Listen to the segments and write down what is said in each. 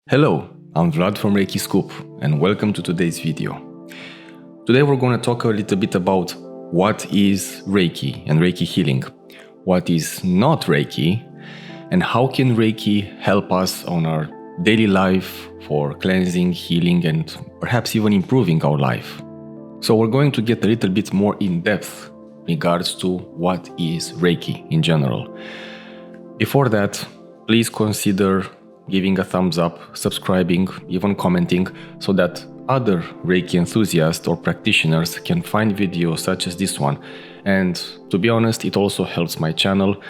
Hello, I'm Vlad from ReikiScoop and welcome to today's video. Today we're going to talk a little bit about what is Reiki and Reiki healing, what is not Reiki, and how can Reiki help us on our daily life for cleansing, healing, and perhaps even improving our life. So we're going to get a little bit more in depth regards to what is Reiki in general. Before that, please consider giving a thumbs up, subscribing, even commenting, so that other Reiki enthusiasts or practitioners can find videos such as this one. And to be honest, it also helps my channel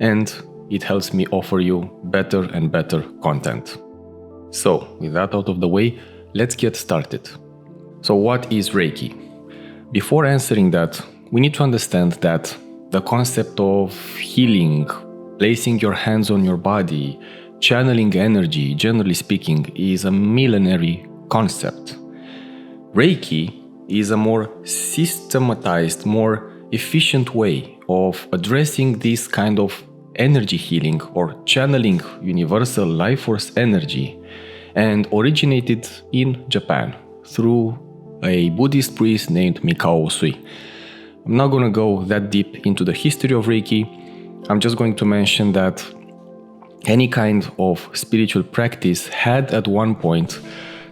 and it helps me offer you better and better content. So, with that out of the way, let's get started. So what is Reiki? Before answering that, we need to understand that the concept of healing, placing your hands on your body, channeling energy, generally speaking, is a millenary concept. Reiki is a more systematized, more efficient way of addressing this kind of energy healing or channeling universal life force energy, and originated in Japan through a Buddhist priest named Mikao Usui. I'm not going to go that deep into the history of Reiki. I'm just going to mention that any kind of spiritual practice had at one point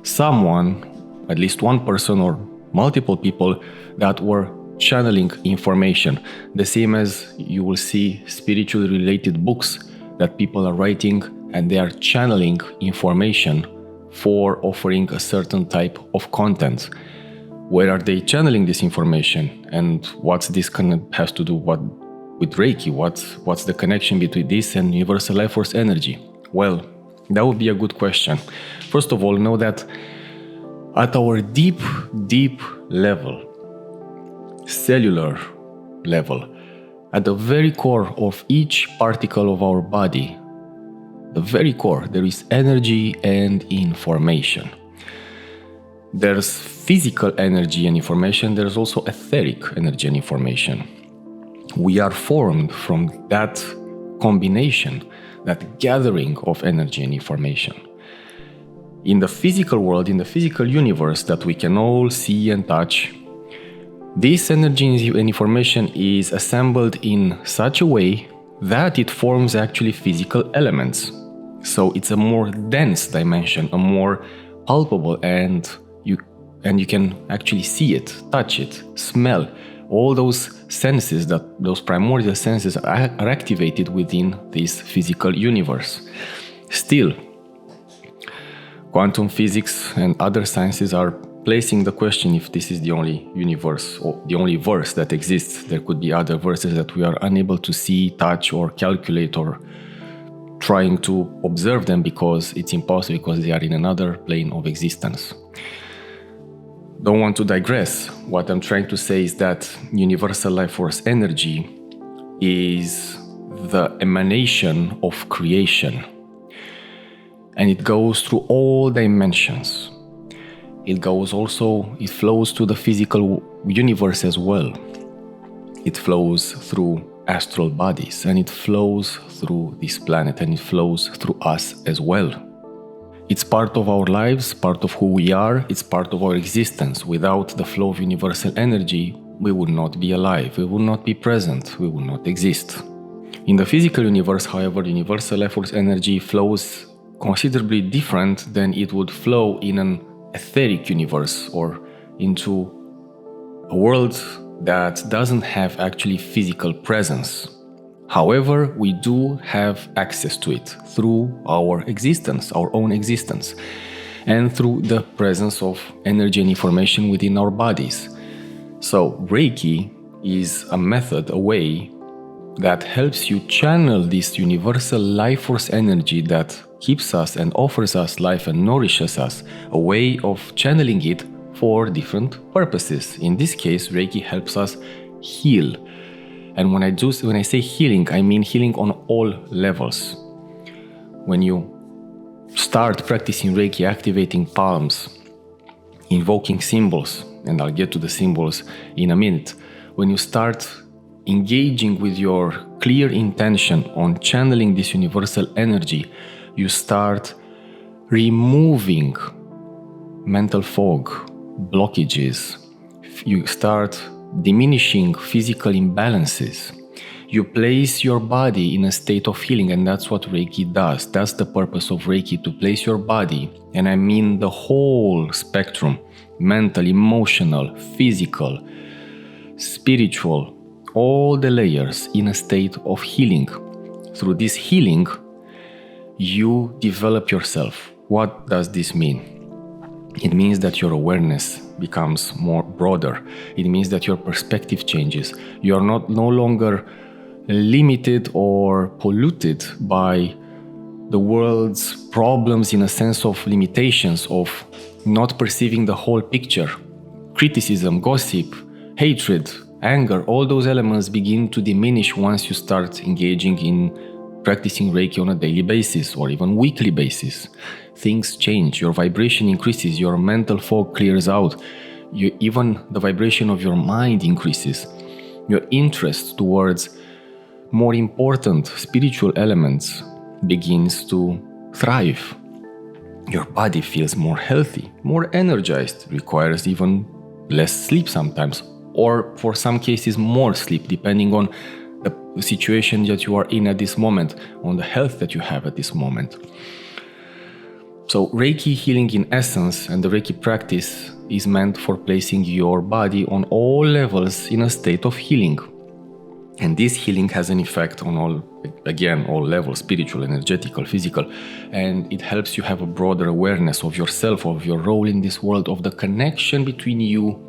someone, at least one person or multiple people, that were channeling information. The same as you will see spiritually related books that people are writing and they are channeling information for offering a certain type of content. Where are they channeling this information, and what's this has to do with Reiki? What's the connection between this and universal life force energy? Well, that would be a good question. First of all, know that at our deep level, cellular level, at the very core of each particle of our body, the very core, there is energy and information. There's physical energy and information, there's also etheric energy and information. We are formed from that combination, that gathering of energy and information. In the physical world, in the physical universe that we can all see and touch, this energy and information is assembled in such a way that it forms actually physical elements. So it's a more dense dimension, a more palpable, and you can actually see it, touch it, smell. All those senses, those primordial senses are activated within this physical universe. Still, quantum physics and other sciences are placing the question if this is the only universe or the only verse that exists. There could be other verses that we are unable to see, touch, or calculate, or trying to observe them because it's impossible, because they are in another plane of existence. Don't want to digress. What I'm trying to say is that universal life force energy is the emanation of creation. And it goes through all dimensions. It flows to the physical universe as well. It flows through astral bodies, and it flows through this planet, and it flows through us as well. It's part of our lives, part of who we are, it's part of our existence. Without the flow of universal energy, we would not be alive, we would not be present, we would not exist. In the physical universe, however, universal life force energy flows considerably different than it would flow in an etheric universe or into a world that doesn't have actually physical presence. However, we do have access to it through our existence, our own existence, and through the presence of energy and information within our bodies. So Reiki is a method, a way that helps you channel this universal life force energy that keeps us and offers us life and nourishes us, a way of channeling it for different purposes. In this case, Reiki helps us heal. And when I say healing, I mean healing on all levels. When you start practicing Reiki, activating palms, invoking symbols, and I'll get to the symbols in a minute. When you start engaging with your clear intention on channeling this universal energy, you start removing mental fog, blockages. You start diminishing physical imbalances. You place your body in a state of healing, and that's what Reiki does. That's the purpose of Reiki, to place your body, and I mean the whole spectrum, mental, emotional, physical, spiritual, all the layers, in a state of healing. Through this healing, you develop yourself. What does this mean? It means that your awareness becomes more broader. It means that your perspective changes. You are no longer limited or polluted by the world's problems, in a sense of limitations, of not perceiving the whole picture. Criticism, gossip, hatred, anger, all those elements begin to diminish once you start engaging in practicing Reiki on a daily basis or even weekly basis. Things change, your vibration increases, your mental fog clears out, even the vibration of your mind increases. Your interest towards more important spiritual elements begins to thrive. Your body feels more healthy, more energized, requires even less sleep sometimes, or for some cases more sleep, depending on the situation that you are in at this moment, on the health that you have at this moment. So Reiki healing in essence, and the Reiki practice, is meant for placing your body on all levels in a state of healing. And this healing has an effect on all levels, spiritual, energetical, physical, and it helps you have a broader awareness of yourself, of your role in this world, of the connection between you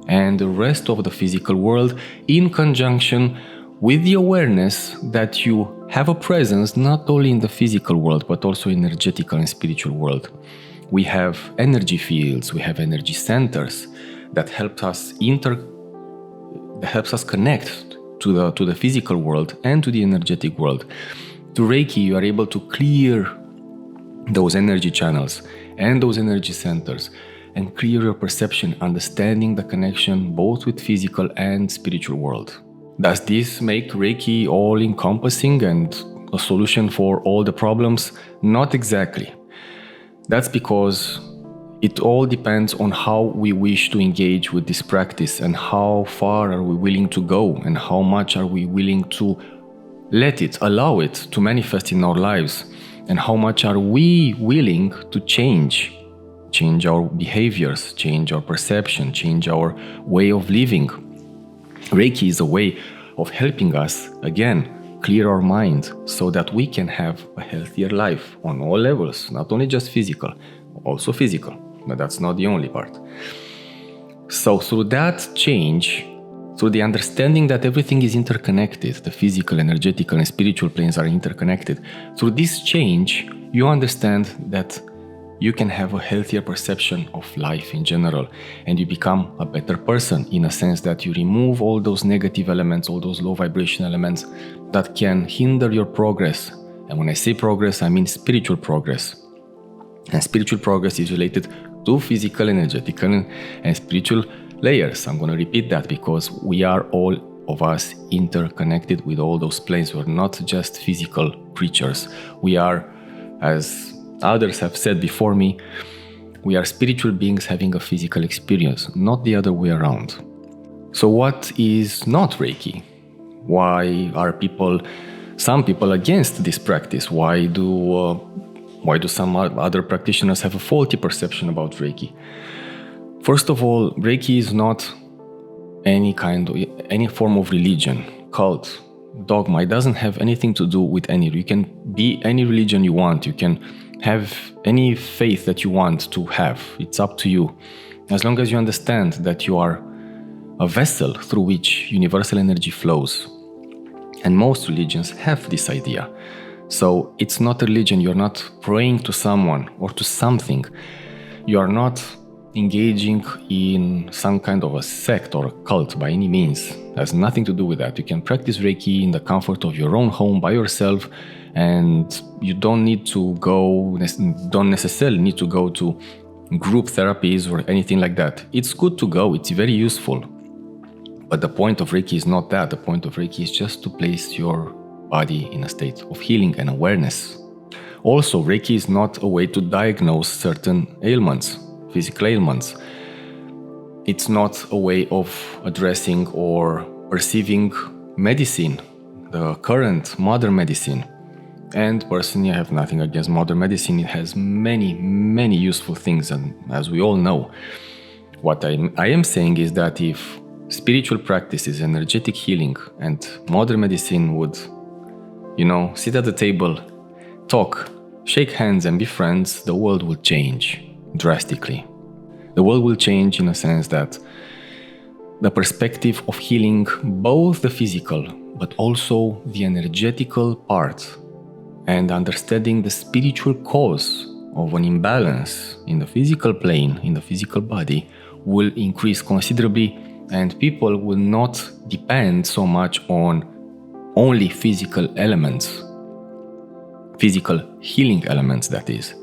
and the rest of the physical world, in conjunction with the awareness that you have a presence not only in the physical world, but also in the energetical and spiritual world. We have energy fields, we have energy centers that help us connect to the physical world and to the energetic world. Through Reiki, you are able to clear those energy channels and those energy centers and clear your perception, understanding the connection both with physical and spiritual world. Does this make Reiki all-encompassing and a solution for all the problems? Not exactly. That's because it all depends on how we wish to engage with this practice, and how far are we willing to go, and how much are we willing to allow it to manifest in our lives, and how much are we willing to change our behaviors, change our perception, change our way of living. Reiki is a way of helping us, again, clear our mind so that we can have a healthier life on all levels, not only just physical, also physical. But that's not the only part. So through that change, through the understanding that everything is interconnected, the physical, energetical, and spiritual planes are interconnected, through this change, you understand that you can have a healthier perception of life in general, and you become a better person, in a sense that you remove all those negative elements, all those low vibration elements that can hinder your progress. And when I say progress, I mean spiritual progress. And spiritual progress is related to physical, energetical, and spiritual layers. I'm going to repeat that because we are all of us interconnected with all those planes. We're not just physical creatures. We are, as others have said before me, we are spiritual beings having a physical experience, not the other way around. So what is not Reiki? Why are some people against this practice? Why do some other practitioners have a faulty perception about Reiki? First of all, Reiki is not any form of religion, cult, dogma. It doesn't have anything to do with you can be any religion you want. You can have any faith that you want to have. It's up to you. As long as you understand that you are a vessel through which universal energy flows. And most religions have this idea. So it's not a religion. You're not praying to someone or to something. You are not engaging in some kind of a sect or a cult by any means. It has nothing to do with that. You can practice Reiki in the comfort of your own home by yourself, and you don't necessarily need to go to group therapies or anything like that. It's good to go. It's very useful. But the point of Reiki is not that. The point of Reiki is just to place your body in a state of healing and awareness. Also, Reiki is not a way to diagnose certain ailments, physical ailments. It's not a way of addressing or perceiving medicine, the current modern medicine. And personally, I have nothing against modern medicine. It has many, many useful things, and as we all know. What I am saying is that if spiritual practices, energetic healing, and modern medicine would, sit at the table, talk, shake hands, and be friends, the world will change drastically. The world will change in a sense that the perspective of healing both the physical but also the energetical part and understanding the spiritual cause of an imbalance in the physical plane, in the physical body, will increase considerably, and people will not depend so much on only physical elements, physical healing elements, that is.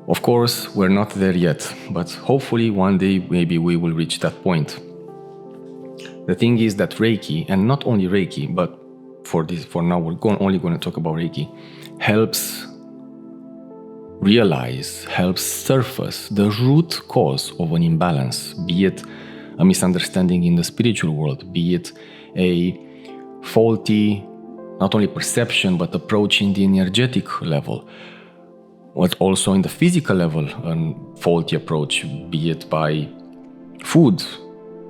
Of course, we're not there yet, but hopefully one day maybe we will reach that point. The thing is that Reiki, and not only Reiki, but for now we're only going to talk about Reiki, helps surface the root cause of an imbalance, be it a misunderstanding in the spiritual world, be it a faulty, not only perception, but approach in the energetic level, but also in the physical level, a faulty approach, be it by food,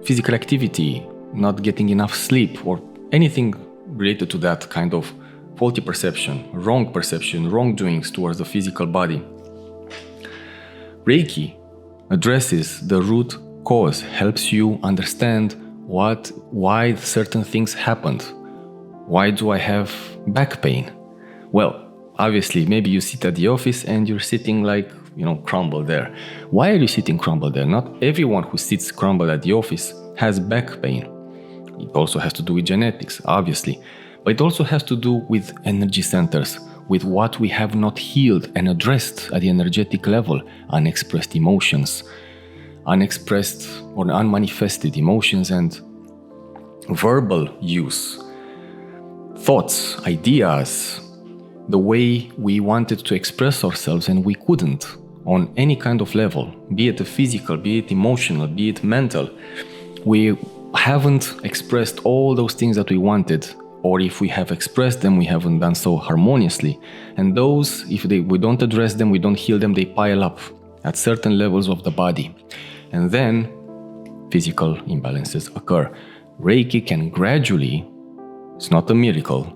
physical activity, not getting enough sleep, or anything related to that kind of faulty perception, wrongdoings towards the physical body. Reiki addresses the root cause, helps you understand why certain things happened. Why do I have back pain? Well, obviously, maybe you sit at the office and you're sitting like, crumbled there. Why are you sitting crumbled there? Not everyone who sits crumbled at the office has back pain. It also has to do with genetics, obviously. But it also has to do with energy centers, with what we have not healed and addressed at the energetic level, unexpressed emotions, unexpressed or unmanifested emotions and verbal use, thoughts, ideas, the way we wanted to express ourselves and we couldn't on any kind of level, be it physical, be it emotional, be it mental. We haven't expressed all those things that we wanted, or if we have expressed them, we haven't done so harmoniously. And those, we don't address them, we don't heal them, they pile up at certain levels of the body. And then physical imbalances occur. Reiki can gradually, it's not a miracle,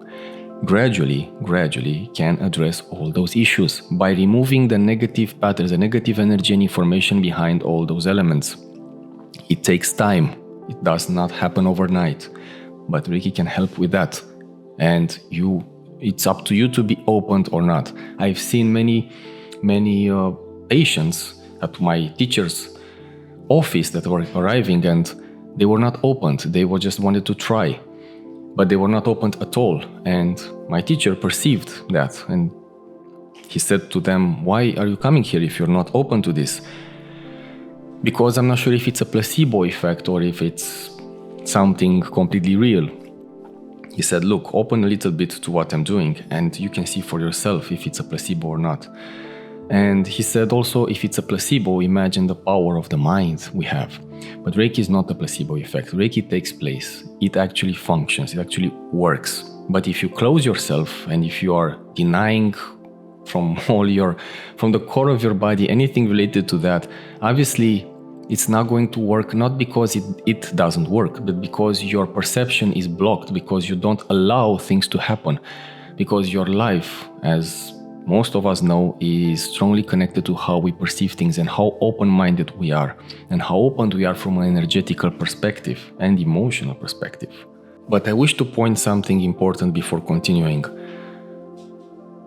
gradually can address all those issues by removing the negative patterns, the negative energy and information behind all those elements. It takes time. It does not happen overnight, but Reiki can help with that. And it's up to you to be opened or not. I've seen many patients at my teacher's office that were arriving and they were not opened. They were just wanted to try, but they were not opened at all. And my teacher perceived that, and he said to them, "Why are you coming here if you're not open to this?" Because I'm not sure if it's a placebo effect or if it's something completely real. He said, "Look, open a little bit to what I'm doing and you can see for yourself if it's a placebo or not." And he said also, if it's a placebo, imagine the power of the mind we have. But Reiki is not a placebo effect. Reiki takes place. It actually functions. It actually works. But if you close yourself and if you are denying from the core of your body anything related to that, obviously it's not going to work, not because it doesn't work, but because your perception is blocked, because you don't allow things to happen, because your life, as most of us know, is strongly connected to how we perceive things and how open-minded we are, and how open we are from an energetical perspective and emotional perspective. But I wish to point something important before continuing.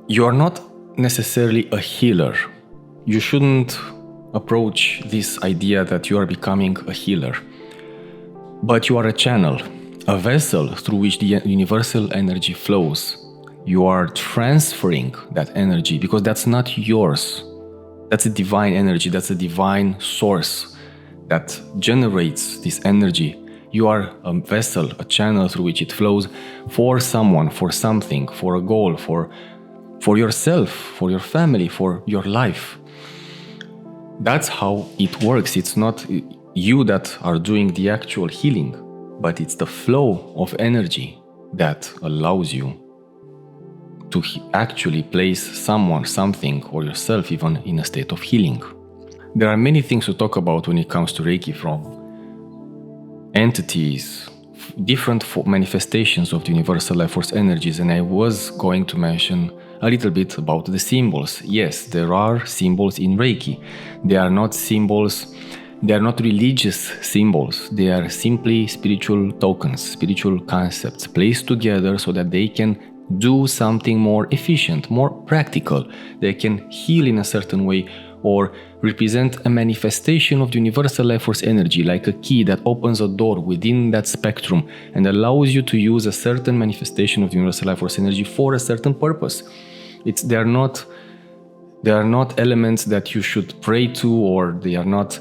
You are not necessarily a healer. You shouldn't approach this idea that you are becoming a healer. But you are a channel, a vessel through which the universal energy flows. You are transferring that energy because that's not yours. That's a divine energy, that's a divine source that generates this energy. You are a vessel, a channel through which it flows for someone, for something, for a goal, for for yourself, for your family, for your life. That's how it works. It's not you that are doing the actual healing, but it's the flow of energy that allows you to actually place someone, something, or yourself even in a state of healing. There are many things to talk about when it comes to Reiki, from entities, different manifestations of the universal life force energies, and I was going to mention a little bit about the symbols. Yes, there are symbols in Reiki. They are not symbols, they are not religious symbols. They are simply spiritual tokens, spiritual concepts placed together so that they can do something more efficient, more practical. They can heal in a certain way or represent a manifestation of the universal life force energy, like a key that opens a door within that spectrum and allows you to use a certain manifestation of the universal life force energy for a certain purpose. They are not elements that you should pray to, or they're not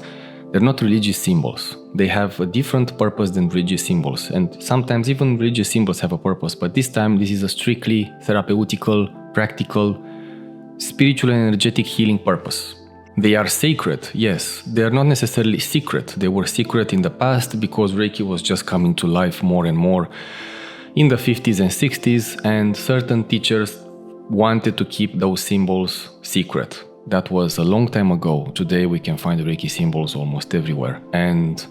religious symbols. They have a different purpose than religious symbols, and sometimes even religious symbols have a purpose, but this time this is a strictly therapeutical, practical, spiritual and energetic healing purpose. They are sacred, yes. They are not necessarily secret. They were secret in the past because Reiki was just coming to life more and more in the 50s and 60s, and certain teachers wanted to keep those symbols secret. That was a long time ago. Today we can find Reiki symbols almost everywhere. And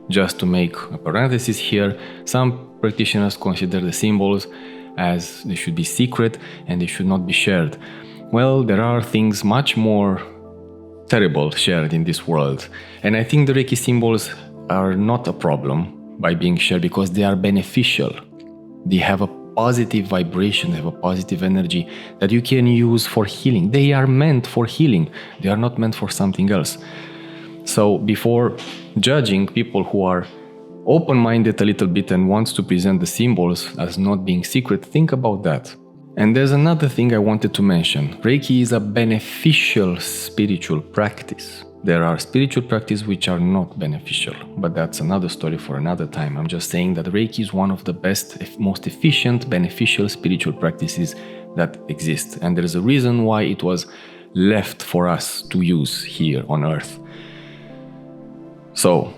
just to make a parenthesis here, some practitioners consider the symbols as they should be secret and they should not be shared. Well, there are things much more terrible shared in this world. And I think the Reiki symbols are not a problem by being shared because they are beneficial. They have a positive vibration, they have a positive energy that you can use for healing. They are meant for healing. They are not meant for something else. So before judging people who are open-minded a little bit and wants to present the symbols as not being secret, think about that. And there's another thing I wanted to mention. Reiki is a beneficial spiritual practice. There are spiritual practices which are not beneficial, but that's another story for another time. I'm just saying that Reiki is one of the best, most efficient, beneficial spiritual practices that exist. And there's a reason why it was left for us to use here on Earth. So,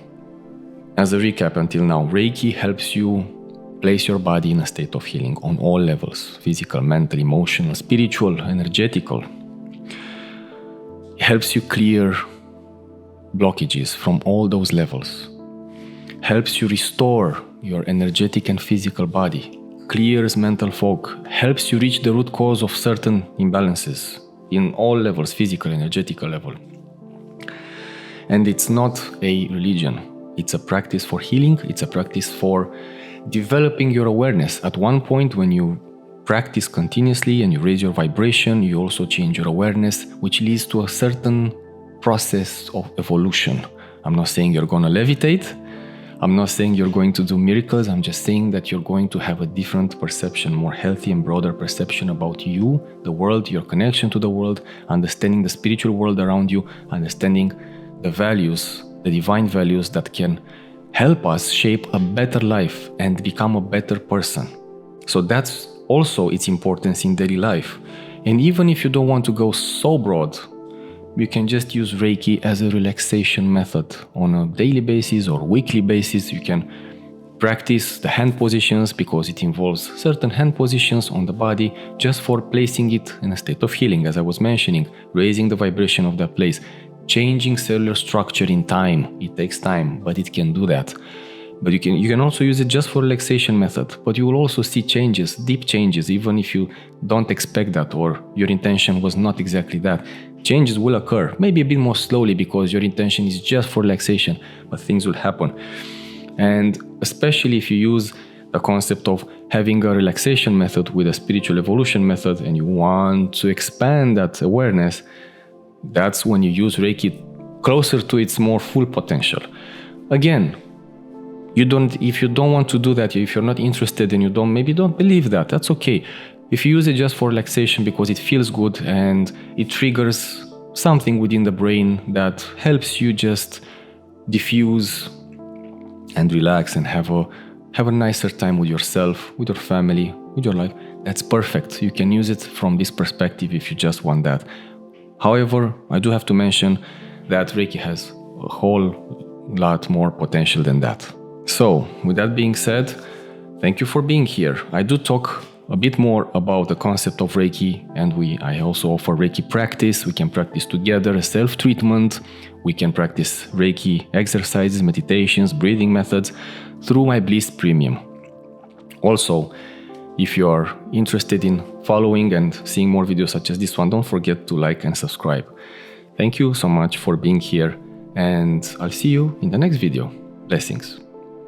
as a recap until now, Reiki helps you place your body in a state of healing on all levels: physical, mental, emotional, spiritual, energetical. It helps you clear blockages from all those levels. Helps you restore your energetic and physical body. Clears mental fog. Helps you reach the root cause of certain imbalances in all levels, physical, energetical level. And it's not a religion. It's a practice for healing. It's a practice for developing your awareness. At one point, when you practice continuously and you raise your vibration, you also change your awareness, which leads to a certain process of evolution. I'm not saying you're going to levitate. I'm not saying you're going to do miracles. I'm just saying that you're going to have a different perception, more healthy and broader perception about you, the world, your connection to the world, understanding the spiritual world around you, understanding the values, the divine values that can help us shape a better life and become a better person. So that's also its importance in daily life. And even if you don't want to go so broad, you can just use Reiki as a relaxation method on a daily basis or weekly basis. You can practice the hand positions because it involves certain hand positions on the body just for placing it in a state of healing, as I was mentioning, raising the vibration of that place. Changing cellular structure in time. It takes time, but it can do that. But you can also use it just for relaxation method. But you will also see changes, deep changes, even if you don't expect that or your intention was not exactly that. Changes will occur, maybe a bit more slowly because your intention is just for relaxation, but things will happen. And especially if you use the concept of having a relaxation method with a spiritual evolution method and you want to expand that awareness, that's when you use Reiki closer to its more full potential. Again, if you don't want to do that, if you're not interested and you don't believe that, that's okay. If you use it just for relaxation because it feels good and it triggers something within the brain that helps you just diffuse and relax and have a nicer time with yourself, with your family, with your life, that's perfect. You can use it from this perspective if you just want that. However, I do have to mention that Reiki has a whole lot more potential than that. So, with that being said, thank you for being here. I do talk a bit more about the concept of Reiki, and I also offer Reiki practice. We can practice together, self-treatment. We can practice Reiki exercises, meditations, breathing methods through my Bliss Premium. Also, if you are interested in following and seeing more videos such as this one, don't forget to like and subscribe. Thank you so much for being here, and I'll see you in the next video. Blessings.